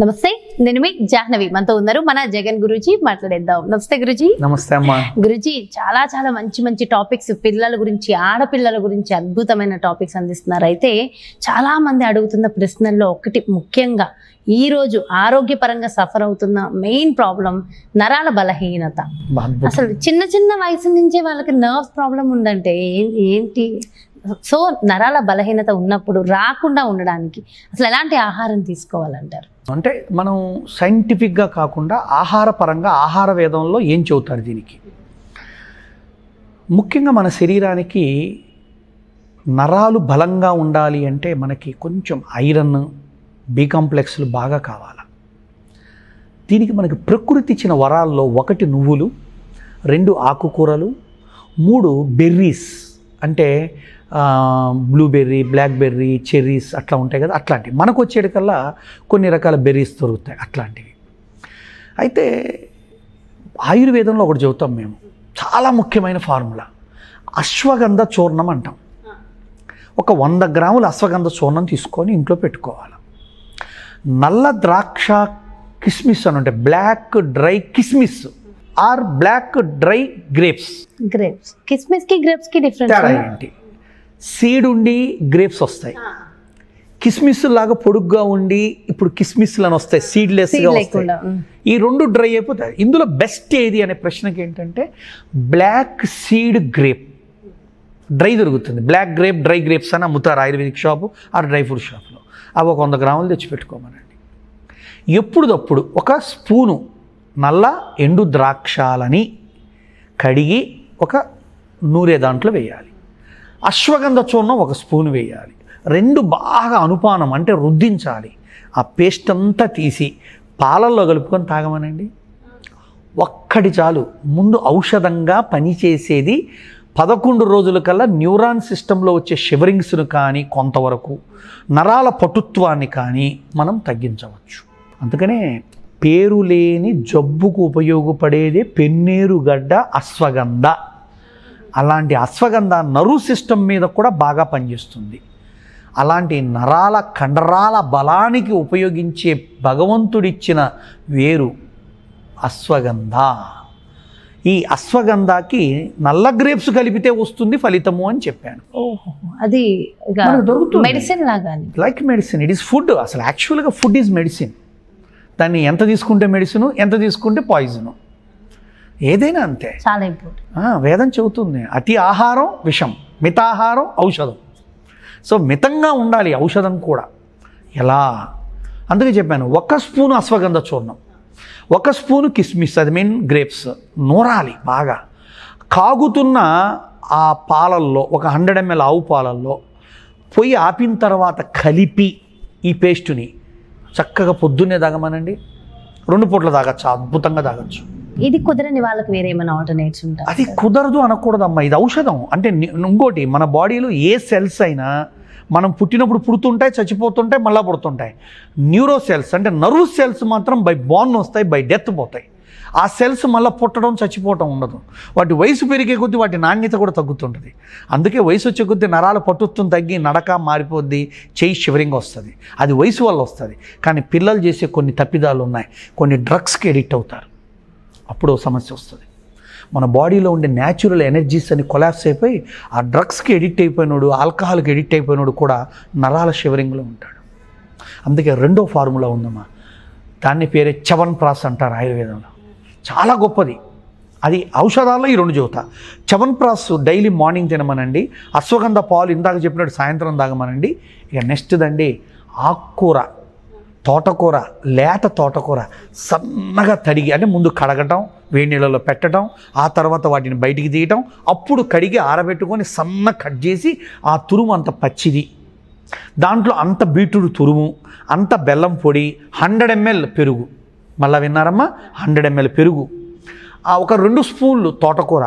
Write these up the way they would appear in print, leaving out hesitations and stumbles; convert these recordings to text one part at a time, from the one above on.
నమస్తే, నేను మీ జాహ్నవి. మనతో ఉన్నారు మన జగన్ గురూజీ. మాట్లాడేద్దాం. నమస్తే గురూజీ. నమస్తే అమ్మా. గురూజీ, చాలా చాలా మంచి మంచి టాపిక్స్ పిల్లల గురించి, ఆడపిల్లల గురించి అద్భుతమైన టాపిక్స్ అందిస్తున్నారు. అయితే చాలా మంది అడుగుతున్న ప్రశ్నల్లో ఒకటి, ముఖ్యంగా ఈ రోజు ఆరోగ్యపరంగా సఫర్ అవుతున్న మెయిన్ ప్రాబ్లం నరాల బలహీనత. అసలు చిన్న చిన్న వయసు నుంచే వాళ్ళకి నర్వ్స్ ప్రాబ్లం ఉందంటే ఏంటి? సో నరాల బలహీనత ఉన్నప్పుడు రాకుండా ఉండడానికి అసలు ఎలాంటి ఆహారం తీసుకోవాలంటారు? అంటే మనం సైంటిఫిక్గా కాకుండా ఆహారపరంగా ఆహార వేదంలో ఏం చెబుతారు దీనికి? ముఖ్యంగా మన శరీరానికి నరాలు బలంగా ఉండాలి అంటే మనకి కొంచెం ఐరన్, బి కాంప్లెక్స్లు బాగా కావాలి. దీనికి మనకి ప్రకృతి ఇచ్చిన వరాల్లో 1 నువ్వులు, 2 ఆకుకూరలు, 3 బెర్రీస్ అంటే బ్లూబెర్రీ, బ్లాక్బెర్రీ, చెర్రీస్ అట్లా ఉంటాయి కదా, అట్లాంటివి. మనకు వచ్చేటికల్లా కొన్ని రకాల బెర్రీస్ దొరుకుతాయి అట్లాంటివి. అయితే ఆయుర్వేదంలో ఒకటి చెబుతాం మేము, చాలా ముఖ్యమైన ఫార్ములా, అశ్వగంధ చూర్ణం అంటాం. ఒక 100 గ్రాముల అశ్వగంధ చూర్ణం తీసుకొని ఇంట్లో పెట్టుకోవాలి. నల్ల ద్రాక్ష కిస్మిస్ అని ఉంటాయి, బ్లాక్ డ్రై కిస్మిస్ or black dry grapes. Grapes, కిస్మిస్ కి గ్రేప్స్ కి డిఫరెన్స్ ఏంటి? సీడ్ ఉండి గ్రేప్స్ వస్తాయి, కిస్మిస్ లాగా పొడుగ్గా ఉండి ఇప్పుడు కిస్మిస్లు అని వస్తాయి, సీడ్లెస్గా వస్తాయి. ఈ 2 డ్రై అయిపోతాయి. ఇందులో బెస్ట్ ఏది అనే ప్రశ్నకి ఏంటంటే బ్లాక్ సీడ్ గ్రేప్ డ్రై దొరుకుతుంది. బ్లాక్ గ్రేప్, డ్రై గ్రేప్స్ అని అమ్ముతారు Ayurvedic shop or dry fruit షాప్లో. అవి ఒక 100 గ్రాములు తెచ్చిపెట్టుకోమనండి. ఎప్పుడుదప్పుడు 1 స్పూను నల్ల ఎండు ద్రాక్షాలని కడిగి ఒక నూరే దాంట్లో వేయాలి. అశ్వగంధ చూర్ణం 1 స్పూన్ వేయాలి. 2 బాగా అనుపానం అంటే రుద్దించాలి. ఆ పేస్ట్ అంతా తీసి పాలల్లో కలుపుకొని తాగమనండి. ఒక్కటి చాలు. ముందు ఔషధంగా పనిచేసేది 11 రోజుల కల్లా న్యూరాన్ సిస్టంలో వచ్చే షివరింగ్స్ను కానీ, కొంతవరకు నరాల పటుత్వాన్ని కానీ మనం తగ్గించవచ్చు. అందుకనే పేరు లేని జబ్బుకు ఉపయోగపడేదే పెన్నేరుగడ్డ అశ్వగంధ. అలాంటి అశ్వగంధ నర్వ్ సిస్టమ్ మీద కూడా బాగా పనిచేస్తుంది. అలాంటి నరాల కండరాల బలానికి ఉపయోగించే భగవంతుడిచ్చిన వేరు అశ్వగంధ. ఈ అశ్వగంధకి నల్ల గ్రేప్స్ కలిపితే వస్తుంది ఫలితము అని చెప్పాను. అది దొరుకుతుంది మెడిసిన్ లాగా, like medicine. It is food. అసలు యాక్చువల్గా ఫుడ్ ఈజ్ మెడిసిన్. దాన్ని ఎంత తీసుకుంటే మెడిసిన్, ఎంత తీసుకుంటే పాయిజను, ఏదైనా అంతే. చాలా ఇంపార్టెంట్. వేదం చెబుతుంది, అతి ఆహారం విషం, మితాహారం ఔషధం. సో మితంగా ఉండాలి ఔషధం కూడా. ఎలా? అందుకే చెప్పాను, 1 స్పూను అశ్వగంధ చూర్ణం, 1 స్పూను కిస్మిస్, అది మీన్ గ్రేప్స్, నూరాలి బాగా. కాగుతున్న ఆ పాలల్లో, ఒక 100 ml ఆవు పాలల్లో పొయ్యి ఆపిన తర్వాత కలిపి ఈ పేస్టుని చక్కగా పొద్దున్నే తాగమనండి. 2 పూట్ల తాగచ్చు, అద్భుతంగా తాగచ్చు. ఇది కుదరని వాళ్ళకి వేరే ఏమైనా ఆల్టర్నేట్స్ ఉంటాయి? అది కుదరదు అనకూడదమ్మా, ఇది ఔషధం. అంటే ఇంకోటి, మన బాడీలో ఏ సెల్స్ అయినా మనం పుట్టినప్పుడు పుడుతుంటాయి, చచ్చిపోతుంటాయి, మళ్ళీ పుడుతుంటాయి. న్యూరో సెల్స్ అంటే నర్వ్ సెల్స్ మాత్రం బై బోర్న్ వస్తాయి, బై డెత్ పోతాయి. ఆ సెల్స్ మళ్ళీ పుట్టడం, చచ్చిపోవటం ఉండదు. వాటి వయసు పెరిగే కొద్దీ వాటి నాణ్యత కూడా తగ్గుతుంటుంది. అందుకే వయసు వచ్చే కొద్దీ నరాల పటుత్వం తగ్గి నడక మారిపోద్ది, చెయ్యి షివరింగ్ వస్తుంది. అది వయసు వల్ల వస్తుంది. కానీ పిల్లలు చేసే కొన్ని తప్పిదాలు ఉన్నాయి. కొన్ని డ్రగ్స్కి ఎడిక్ట్ అవుతారు, అప్పుడు సమస్య వస్తుంది. మన బాడీలో ఉండే న్యాచురల్ ఎనర్జీస్ అని కొలాప్స్ అయిపోయి ఆ డ్రగ్స్కి ఎడిక్ట్ అయిపోయినాడు, ఆల్కహాల్కి ఎడిక్ట్ అయిపోయినాడు కూడా నరాల షివరింగ్లో ఉంటాడు. అందుకే 2వ ఫార్ములా ఉందమ్మా, దాన్ని పేరే చ్యవన్ప్రాశ్ అంటారు ఆయుర్వేదంలో. చాలా గొప్పది అది. ఔషధాల్లో ఈ 2 చెబుతా. చ్యవన్ప్రాశ్ డైలీ మార్నింగ్ తినమనండి. అశ్వగంధ పాలు ఇందాక చెప్పినట్టు సాయంత్రం తాగమనండి. ఇక నెక్స్ట్ దండి ఆకుకూర, తోటకూర, లేత తోటకూర సన్నగా తడిగి, అంటే ముందు కడగటం, వేడి నీళ్ళలో పెట్టడం, ఆ తర్వాత వాటిని బయటికి తీయటం, అప్పుడు కడిగి ఆరబెట్టుకొని సన్న కట్ చేసి ఆ తురుము అంత పచ్చిది, దాంట్లో అంత బీట్రూట్ తురుము, అంత బెల్లం పొడి, 100 ml పెరుగు, మళ్ళీ విన్నారమ్మా, 100 ml పెరుగు, ఒక 2 స్పూన్లు తోటకూర,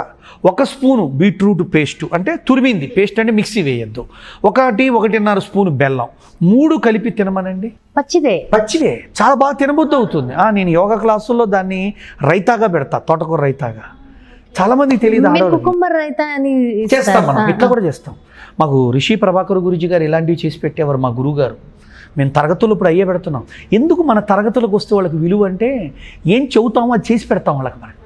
1 స్పూను బీట్రూట్ పేస్టు, అంటే తురిమింది పేస్ట్, అంటే మిక్సీ వేయద్దు, 1-1.5 స్పూను బెల్లం, 3 కలిపి తినమనండి. పచ్చిదే చాలా బాగా తినబుద్ధి అవుతుంది. నేను యోగా క్లాసుల్లో దాన్ని రైతాగా పెడతా, తోటకూర రైతాగా. చాలామంది తెలియదు. చేస్తాం మనం, ఇట్లా కూడా చేస్తాం. మాకు రిషి ప్రభాకర్ గురుజీ గారు ఇలాంటివి చేసి పెట్టేవారు, మా గురువు గారు. మేము తరగతులు ఇప్పుడు అయ్యే పెడుతున్నాం. ఎందుకు మన తరగతులకు వస్తే వాళ్ళకి విలువ అంటే ఏం చెబుతామో అది చేసి పెడతాం వాళ్ళకి. మనకి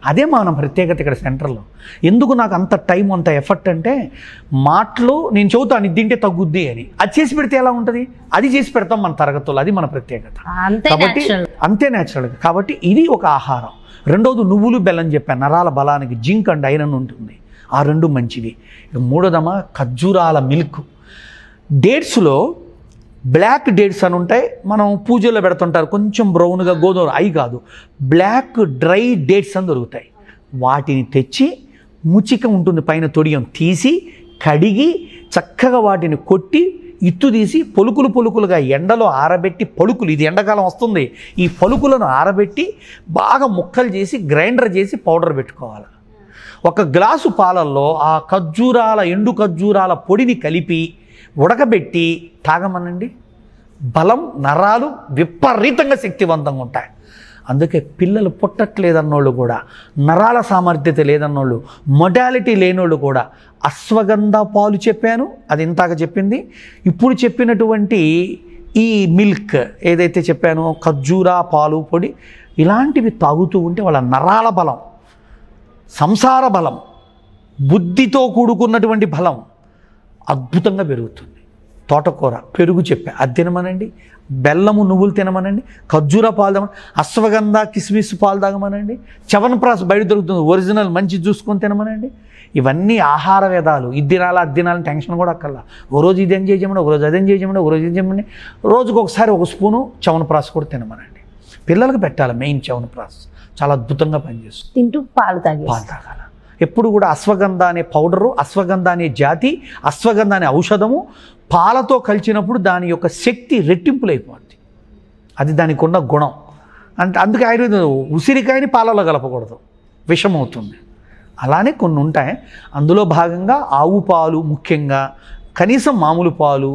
అదే మన ప్రత్యేకత ఇక్కడ సెంటర్లో. ఎందుకు నాకు అంత టైం అంత ఎఫర్ట్ అంటే మాటలు నేను చెబుతాను ఇది తింటే తగ్గుద్ది అని, అది చేసి పెడితే ఎలా ఉంటుంది, అది చేసి పెడతాం మన తరగతుల్లో. అది మన ప్రత్యేకత. కాబట్టి అంతే న్యాచురల్గా. కాబట్టి ఇది ఒక ఆహారం. రెండోది నువ్వులు బెల్లం చెప్పాను, నరాల బలానికి జింక్ అండ్ ఐరన్ ఉంటుంది, ఆ రెండు మంచివి. మూడోదమ్మా ఖర్జూరాల మిల్క్. డేట్స్లో బ్లాక్ డేట్స్ అని ఉంటాయి, మనం పూజల్లో పెడుతుంటారు, కొంచెం బ్రౌన్గా గోధుమ, అవి కాదు, బ్లాక్ డ్రై డేట్స్ అని దొరుకుతాయి. వాటిని తెచ్చి ముచిక ఉంటుంది పైన తొడియం తీసి కడిగి చక్కగా వాటిని కొట్టి ఇత్తు తీసి పొలుకులు పొలుకులుగా ఎండలో ఆరబెట్టి, పలుకులు ఇది ఎండాకాలం వస్తుంది, ఈ పలుకులను ఆరబెట్టి బాగా ముక్కలు చేసి గ్రైండర్ చేసి పౌడర్ పెట్టుకోవాలి. ఒక గ్లాసు పాలల్లో ఆ ఖర్జూరాల ఎండు ఖర్జూరాల పొడిని కలిపి ఉడకబెట్టి తాగమనండి. బలం, నరాలు విపరీతంగా శక్తివంతంగా ఉంటాయి. అందుకే పిల్లలు పుట్టట్లేదన్నోళ్ళు కూడా, నరాల సామర్థ్యత లేదన్నోళ్ళు, మొడాలిటీ లేనోళ్ళు కూడా అశ్వగంధ పాలు చెప్పాను, అది ఇంతాక చెప్పింది. ఇప్పుడు చెప్పినటువంటి ఈ మిల్క్ ఏదైతే చెప్పానో, ఖర్జూరా పాలు పొడి, ఇలాంటివి తాగుతూ ఉంటే వాళ్ళ నరాల బలం, సంసార బలం, బుద్ధితో కూడుకున్నటువంటి బలం అద్భుతంగా పెరుగుతుంది. తోటకూర, పెరుగు చెప్పా, అది తినమనండి. బెల్లము, నువ్వులు తినమనండి. ఖర్జూర పాలు తాగమని, అశ్వగంధ కిస్మిస్ పాలు తాగమనండి. చవన్ప్రాస్ బయట దొరుకుతుంది, ఒరిజినల్ మంచి చూసుకొని తినమనండి. ఇవన్నీ ఆహార వేదాలు. ఇది తినాలా అది తినాలని టెన్షన్ కూడా అక్కర్లా. ఓ రోజు ఇది ఏం చేయమండి, ఒక రోజు అదేం చేయమండి, ఒక రోజు ఇది చేయమండి. రోజుకు ఒకసారి ఒక స్పూను చవన్ప్రాస్ కూడా తినమనండి. పిల్లలకు పెట్టాలి మెయిన్ చవన్ప్రాస్, చాలా అద్భుతంగా పనిచేస్తుంది. తింటూ పాలు తాగాల. ఎప్పుడు కూడా అశ్వగంధ అనే పౌడరు, అశ్వగంధ అనే జాతి, అశ్వగంధ అనే ఔషధము పాలతో కలిసినప్పుడు దాని యొక్క శక్తి రెట్టింపులైపోద్ది. అది దానికి ఉన్న గుణం. అంటే అందుకే ఆయుర్వేదం ఉసిరికాయని పాలలో కలపకూడదు, విషమవుతుంది. అలానే కొన్ని ఉంటాయి. అందులో భాగంగా ఆవు పాలు, ముఖ్యంగా కనీసం మామూలు పాలు,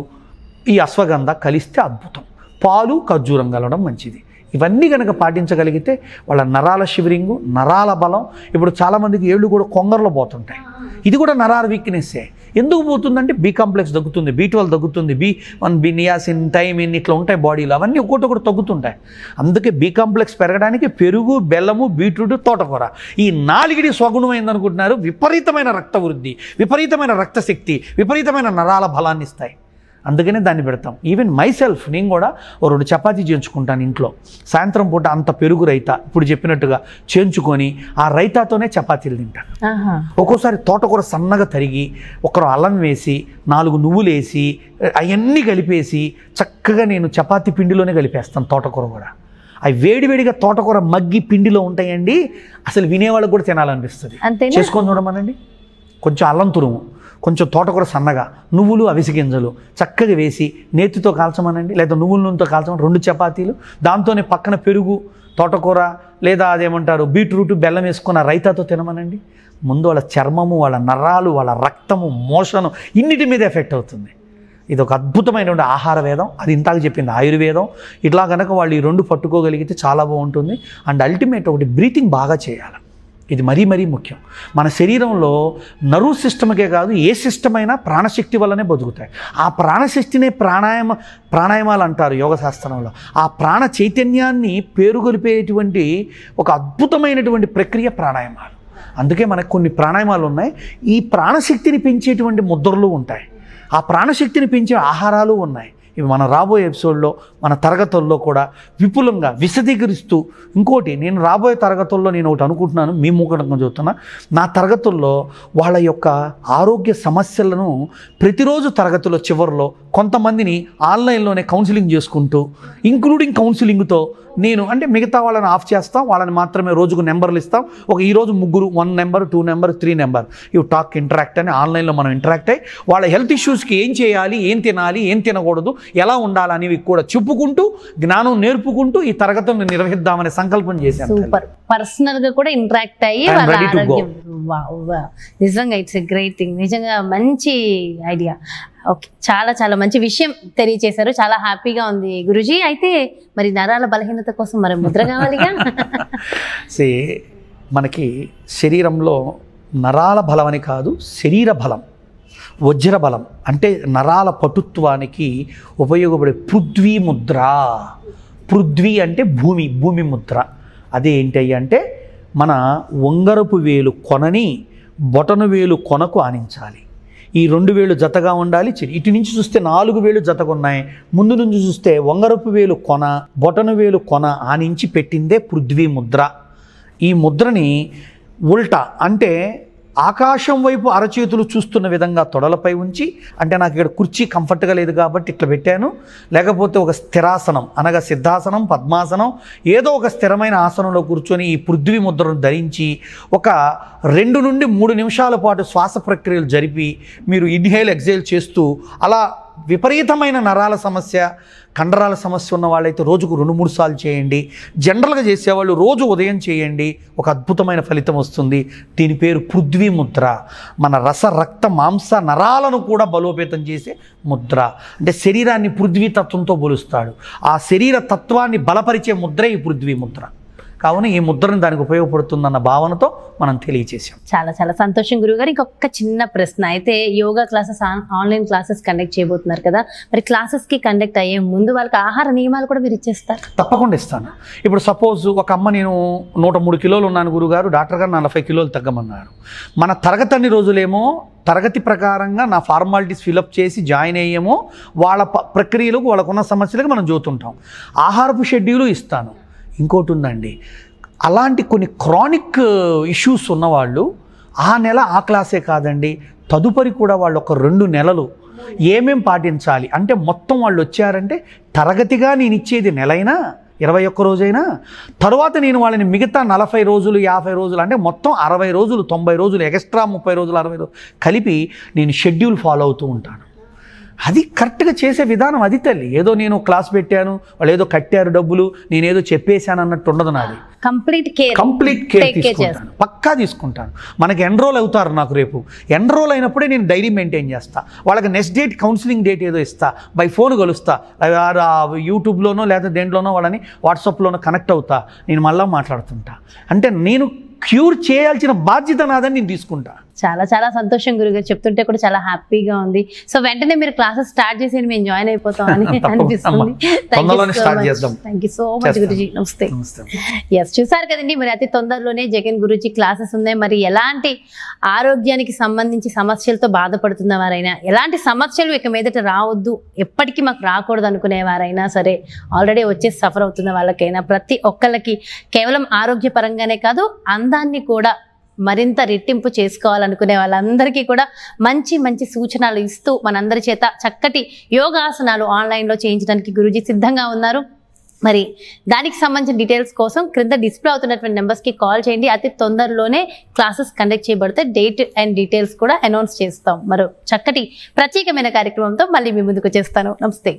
ఈ అశ్వగంధ కలిస్తే అద్భుతం. పాలు, ఖర్జూరం కలవడం మంచిది. ఇవన్నీ కనుక పాటించగలిగితే వాళ్ళ నరాల షివరింగు, నరాల బలం. ఇప్పుడు చాలామందికి ఏళ్ళు కూడా కొంగరలో పోతుంటాయి, ఇది కూడా నరాల వీక్నెస్సే. ఎందుకు పోతుందంటే బి కాంప్లెక్స్ తగ్గుతుంది, B12 తగ్గుతుంది, B1, B నియాసిన్, థైమిన్ ఇట్లా ఉంటాయి బాడీలో, అవన్నీ ఒక్కొక్కటి తగ్గుతుంటాయి. అందుకే బి కాంప్లెక్స్ పెరగడానికి పెరుగు, బెల్లము, బీట్రూట్, తోటకూర, ఈ 4 స్వగుణమైంది అనుకుంటున్నారు. విపరీతమైన రక్త వృద్ధి, విపరీతమైన రక్తశక్తి, విపరీతమైన నరాల బలాన్ని ఇస్తాయి. అందుకనే దాన్ని పెడతాం. ఈవెన్ మైసెల్ఫ్, నేను కూడా 2 చపాతీ చేయించుకుంటాను ఇంట్లో. సాయంత్రం పూట అంత పెరుగు రైతా ఇప్పుడు చెప్పినట్టుగా చేయించుకొని ఆ రైతాతోనే చపాతీలు తింటాను. ఒక్కోసారి తోటకూర సన్నగా తరిగి, ఒకరు అల్లం వేసి, 4 నువ్వులు వేసి, అవన్నీ కలిపేసి చక్కగా నేను చపాతీ పిండిలోనే కలిపేస్తాను. తోటకూర కూడా అవి వేడివేడిగా తోటకూర మగ్గి పిండిలో ఉంటాయండి, అసలు వినేవాళ్ళకి కూడా తినాలనిపిస్తుంది. చేసుకొని చూడమనండి. కొంచెం అల్లం తురుము, కొంచెం తోటకూర సన్నగా, నువ్వులు, అవిసె గింజలు చక్కగా వేసి నేతితో కాల్చమనండి, లేదా నువ్వుల నూనెతో కాల్చమని 2 చపాతీలు, దాంతోనే పక్కన పెరుగు, తోటకూర, లేదా అదేమంటారు బీట్రూట్, బెల్లం వేసుకున్న రైతాతో తినమనండి. ముందు వాళ్ళ చర్మము, వాళ్ళ నరాలు, వాళ్ళ రక్తము, మోషను, ఇన్నిటి మీద ఎఫెక్ట్ అవుతుంది. ఇది ఒక అద్భుతమైనటువంటి ఆహార వేదం. అది ఇంతాక చెప్పింది ఆయుర్వేదం. ఇట్లా కనుక వాళ్ళు ఈ 2 పట్టుకోగలిగితే చాలా బాగుంటుంది. అండ్ అల్టిమేట్ ఒకటి బ్రీతింగ్ బాగా చేయాలి. ఇది మరీ మరీ ముఖ్యం. మన శరీరంలో నర్వ్ సిస్టమ్కే కాదు, ఏ సిస్టమ్ అయినా ప్రాణశక్తి వల్లనే బతుకుతాయి. ఆ ప్రాణశక్తినే ప్రాణాయామాలు అంటారు యోగ శాస్త్రంలో. ఆ ప్రాణ చైతన్యాన్ని పేరుగొలిపేటువంటి ఒక అద్భుతమైనటువంటి ప్రక్రియ ప్రాణాయామాలు. అందుకే మనకు కొన్ని ప్రాణాయామాలు ఉన్నాయి. ఈ ప్రాణశక్తిని పెంచేటువంటి ముద్రలు ఉంటాయి, ఆ ప్రాణశక్తిని పెంచే ఆహారాలు ఉన్నాయి. ఇవి మన రాబోయే ఎపిసోడ్లో, మన తరగతుల్లో కూడా విపులంగా విశదీకరిస్తూ, ఇంకోటి నేను రాబోయే తరగతుల్లో నేను ఒకటి అనుకుంటున్నాను, మీ మూకటంగా చెబుతున్నా, నా తరగతుల్లో వాళ్ళ యొక్క ఆరోగ్య సమస్యలను ప్రతిరోజు తరగతుల చివరిలో కొంతమందిని ఆన్లైన్లోనే కౌన్సిలింగ్ చేసుకుంటూ, ఇంక్లూడింగ్ కౌన్సిలింగ్తో నేను అంటే మిగతా వాళ్ళని ఆఫ్ చేస్తాం, వాళ్ళని మాత్రమే రోజుకు నెంబర్లు ఇస్తాం. ఈరోజు 3, 1 number, 2 number, 3 number, you talk interact అని ఆన్లైన్లో మనం ఇంటరాక్ట్ అయ్యి వాళ్ళ హెల్త్ ఇష్యూస్కి ఏం చేయాలి, ఏం తినాలి, ఏం తినకూడదు, ఎలా ఉండాలనేవి కూడా చెప్పుకుంటూ, జ్ఞానం నేర్పుకుంటూ ఈ తరగతులను నిర్వహిద్దామనే సంకల్పం చేశాను. సూపర్. పర్సనల్గా కూడా ఇంటరాక్ట్ అయ్యి వాళ్ళ ఆరోగ్యం, నిజంగా ఇట్స్ ఎ గ్రేట్ థింగ్. నిజంగా మంచి ఐడియా. ఓకే, చాలా చాలా మంచి విషయం తెలియచేశారు. చాలా హ్యాపీగా ఉంది గురుజీ. అయితే మరి నరాల బలహీనత కోసం మరి ముద్ర కావాలిగా. మనకి శరీరంలో నరాల బలం అని కాదు, శరీర బలం, వజ్రబలం అంటే నరాల పటుత్వానికి ఉపయోగపడే పృథ్వీ ముద్ర. పృథ్వీ అంటే భూమి, భూమి ముద్ర. అదే ఏంటి అంటే మన ఉంగరపు వేలు కొనని బొటన వేలు కొనకు ఆనించాలి. ఈ 2 వేలు జతగా ఉండాలి. ఇటు నుంచి చూస్తే 4 వేలు జతగా ఉన్నాయి. ముందు నుంచి చూస్తే ఉంగరపు వేలు కొన బొటన వేలు కొన ఆనించి పెట్టిందే పృథ్వీ ముద్ర. ఈ ముద్రని ఉల్టా అంటే ఆకాశం వైపు అరచేతులు చూస్తున్న విధంగా తొడలపై ఉంచి, అంటే నాకు ఇక్కడ కుర్చీ కంఫర్ట్గా లేదు కాబట్టి ఇట్లా పెట్టాను, లేకపోతే ఒక స్థిరాసనం అనగా సిద్ధాసనం, పద్మాసనం, ఏదో ఒక స్థిరమైన ఆసనంలో కూర్చొని ఈ పృథ్వీ ముద్రను ధరించి ఒక 2 నుండి 3 నిమిషాల పాటు శ్వాస ప్రక్రియలు జరిపి మీరు ఇన్హేల్ ఎక్సేల్ చేస్తూ అలా విపరీతమైన నరాల సమస్య, కండరాల సమస్య ఉన్న వాళ్ళైతే రోజుకు 2-3 సార్లు చేయండి. జనరల్గా చేసేవాళ్ళు రోజు ఉదయం చేయండి, ఒక అద్భుతమైన ఫలితం వస్తుంది. దీని పేరు పృథ్వీ ముద్ర. మన రస రక్త మాంస నరాలను కూడా బలోపేతం చేసే ముద్ర. అంటే శరీరాన్ని పృథ్వీ తత్వంతో పోలుస్తాడు. ఆ శరీర తత్వాన్ని బలపరిచే ముద్రే ఈ పృథ్వీ ముద్ర. కావున ఈ ముద్రను దానికి ఉపయోగపడుతుందన్న భావనతో మనం తెలియచేసాం. చాలా చాలా సంతోషం గురువుగారు. ఇంకొక చిన్న ప్రశ్న, అయితే yoga classes online classes conduct చేయబోతున్నారు కదా, మరి క్లాసెస్కి కండక్ట్ అయ్యే ముందు వాళ్ళకి ఆహార నియమాలు కూడా మీరు ఇచ్చేస్తారు? తప్పకుండా ఇస్తాను. ఇప్పుడు సపోజ్ ఒక అమ్మ, నేను 103 కిలోలు ఉన్నాను గురుగారు, డాక్టర్ గారు 40 కిలోలు తగ్గమన్నారు. మన తరగతి అన్ని రోజులేమో తరగతి ప్రకారంగా నా ఫార్మాలిటీస్ ఫిలప్ చేసి జాయిన్ అయ్యేమో వాళ్ళ ప్రక్రియలకు వాళ్ళకున్న సమస్యలకు మనం చూస్తుంటాం. ఆహారపు షెడ్యూలు ఇస్తాను. ఇంకోటి ఉందండి, అలాంటి కొన్ని క్రానిక్ ఇష్యూస్ ఉన్నవాళ్ళు ఆ నెల ఆ క్లాసే కాదండి, తదుపరి కూడా వాళ్ళు ఒక 2 నెలలు ఏమేం పాటించాలి అంటే, మొత్తం వాళ్ళు వచ్చారంటే తరగతిగా నేను ఇచ్చేది నెలైనా 21 రోజైనా, తర్వాత నేను వాళ్ళని మిగతా 40 రోజులు 50 రోజులు అంటే మొత్తం 60 రోజులు 90 రోజులు ఎక్స్ట్రా 30 రోజులు 60 రోజులు కలిపి నేను షెడ్యూల్ ఫాలో అవుతూ ఉంటాను. అది కరెక్ట్గా చేసే విధానం అది తల్లి. ఏదో నేను క్లాస్ పెట్టాను, వాళ్ళు ఏదో కట్టారు డబ్బులు, నేనేదో చెప్పేశాను అన్నట్టు ఉండదు నాది. కంప్లీట్ కేర్ తీసుకుంటాను, పక్కా తీసుకుంటాను. మనకి ఎన్రోల్ అవుతారు, నాకు రేపు ఎన్రోల్ అయినప్పుడే నేను డైరీ మెయింటైన్ చేస్తా. వాళ్ళకి నెక్స్ట్ డేట్ కౌన్సిలింగ్ డేట్ ఏదో ఇస్తా, బై ఫోన్ కలుస్తా, యూట్యూబ్లోనో లేదా దేంట్లోనో వాళ్ళని వాట్సాప్లోనో కనెక్ట్ అవుతా, నేను మళ్ళీ మాట్లాడుతుంటా. అంటే నేను క్యూర్ చేయాల్సిన బాధ్యత నాదని నేను తీసుకుంటా. చాలా చాలా సంతోషం గురుగారు, చెప్తుంటే కూడా చాలా హ్యాపీగా ఉంది. సో వెంటనే మీరు క్లాసెస్ స్టార్ట్ చేసి మేము జాయిన్ అయిపోతాం అని అనిపిస్తుంది. Thank you so much Guruji. నమస్తే. ఎస్, చూసారు కదండి, మరి అతి తొందరలోనే జగన్ గురుజీ క్లాసెస్ ఉన్నాయి. మరి ఎలాంటి ఆరోగ్యానికి సంబంధించి సమస్యలతో బాధపడుతున్న వారైనా, ఎలాంటి సమస్యలు ఇక మీదట రావద్దు, ఎప్పటికీ మాకు రాకూడదు అనుకునే వారైనా సరే, ఆల్రెడీ వచ్చేసి సఫర్ అవుతున్న వాళ్ళకైనా, ప్రతి ఒక్కళ్ళకి కేవలం ఆరోగ్యపరంగానే కాదు, అందాన్ని కూడా మరింత రెట్టింపు చేసుకోవాలనుకునే వాళ్ళందరికీ కూడా మంచి మంచి సూచనలు ఇస్తూ మనందరి చేత చక్కటి యోగాసనాలు ఆన్లైన్లో చేయించడానికి గురూజీ సిద్ధంగా ఉన్నారు. మరి దానికి సంబంధించిన డీటెయిల్స్ కోసం క్రింద డిస్ప్లే అవుతున్నటువంటి నెంబర్స్కి కాల్ చేయండి. అతి తొందరలోనే క్లాసెస్ కండక్ట్ చేయబడితే డేట్ అండ్ డీటెయిల్స్ కూడా అనౌన్స్ చేస్తాం. మరో చక్కటి ప్రత్యేకమైన కార్యక్రమంతో మళ్ళీ మీ ముందుకు వచ్చేస్తాను. నమస్తే.